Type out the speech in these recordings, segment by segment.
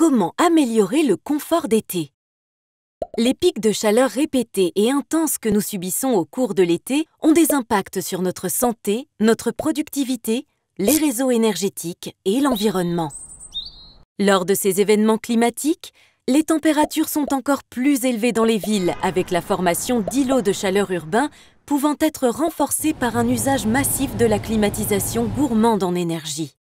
Comment améliorer le confort d'été? Les pics de chaleur répétés et intenses que nous subissons au cours de l'été ont des impacts sur notre santé, notre productivité, les réseaux énergétiques et l'environnement. Lors de ces événements climatiques, les températures sont encore plus élevées dans les villes, avec la formation d'îlots de chaleur urbains pouvant être renforcés par un usage massif de la climatisation gourmande en énergie.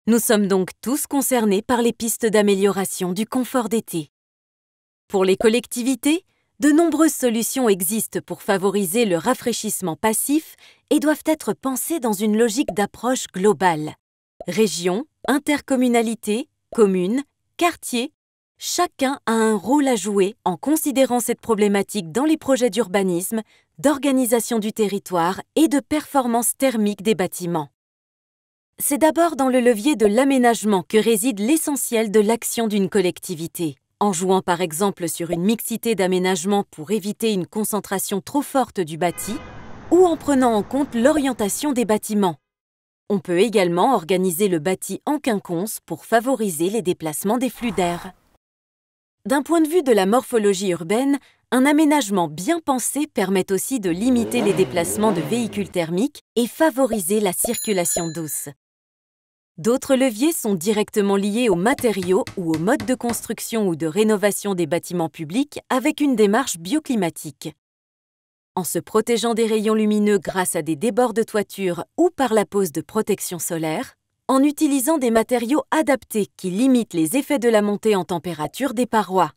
Nous sommes donc tous concernés par les pistes d'amélioration du confort d'été. Pour les collectivités, de nombreuses solutions existent pour favoriser le rafraîchissement passif et doivent être pensées dans une logique d'approche globale. Régions, intercommunalités, communes, quartiers, chacun a un rôle à jouer en considérant cette problématique dans les projets d'urbanisme, d'organisation du territoire et de performance thermique des bâtiments. C'est d'abord dans le levier de l'aménagement que réside l'essentiel de l'action d'une collectivité. En jouant par exemple sur une mixité d'aménagements pour éviter une concentration trop forte du bâti, ou en prenant en compte l'orientation des bâtiments. On peut également organiser le bâti en quinconce pour favoriser les déplacements des flux d'air. D'un point de vue de la morphologie urbaine, un aménagement bien pensé permet aussi de limiter les déplacements de véhicules thermiques et favoriser la circulation douce. D'autres leviers sont directement liés aux matériaux ou aux modes de construction ou de rénovation des bâtiments publics avec une démarche bioclimatique. En se protégeant des rayons lumineux grâce à des débords de toiture ou par la pose de protection solaire, en utilisant des matériaux adaptés qui limitent les effets de la montée en température des parois,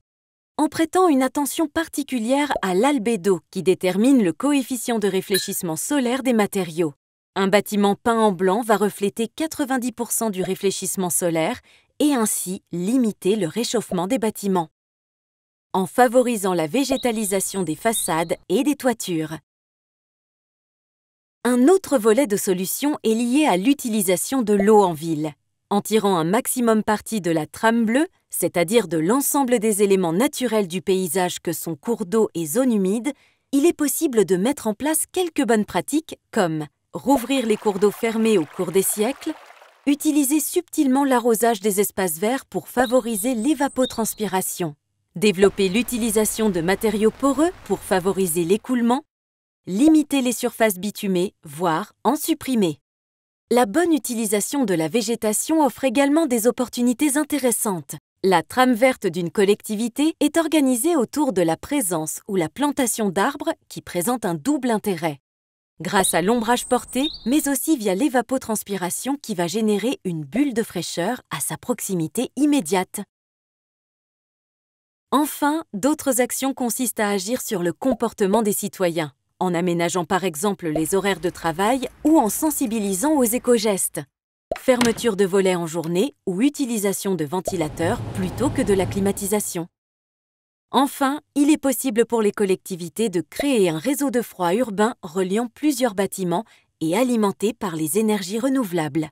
en prêtant une attention particulière à l'albédo qui détermine le coefficient de réfléchissement solaire des matériaux. Un bâtiment peint en blanc va refléter 90% du réfléchissement solaire et ainsi limiter le réchauffement des bâtiments. En favorisant la végétalisation des façades et des toitures. Un autre volet de solution est lié à l'utilisation de l'eau en ville. En tirant un maximum parti de la trame bleue, c'est-à-dire de l'ensemble des éléments naturels du paysage que sont cours d'eau et zones humides, il est possible de mettre en place quelques bonnes pratiques comme rouvrir les cours d'eau fermés au cours des siècles, utiliser subtilement l'arrosage des espaces verts pour favoriser l'évapotranspiration, développer l'utilisation de matériaux poreux pour favoriser l'écoulement, limiter les surfaces bitumées, voire en supprimer. La bonne utilisation de la végétation offre également des opportunités intéressantes. La trame verte d'une collectivité est organisée autour de la présence ou la plantation d'arbres qui présentent un double intérêt. Grâce à l'ombrage porté, mais aussi via l'évapotranspiration qui va générer une bulle de fraîcheur à sa proximité immédiate. Enfin, d'autres actions consistent à agir sur le comportement des citoyens, en aménageant par exemple les horaires de travail ou en sensibilisant aux éco-gestes. Fermeture de volets en journée ou utilisation de ventilateurs plutôt que de la climatisation. Enfin, il est possible pour les collectivités de créer un réseau de froid urbain reliant plusieurs bâtiments et alimenté par les énergies renouvelables.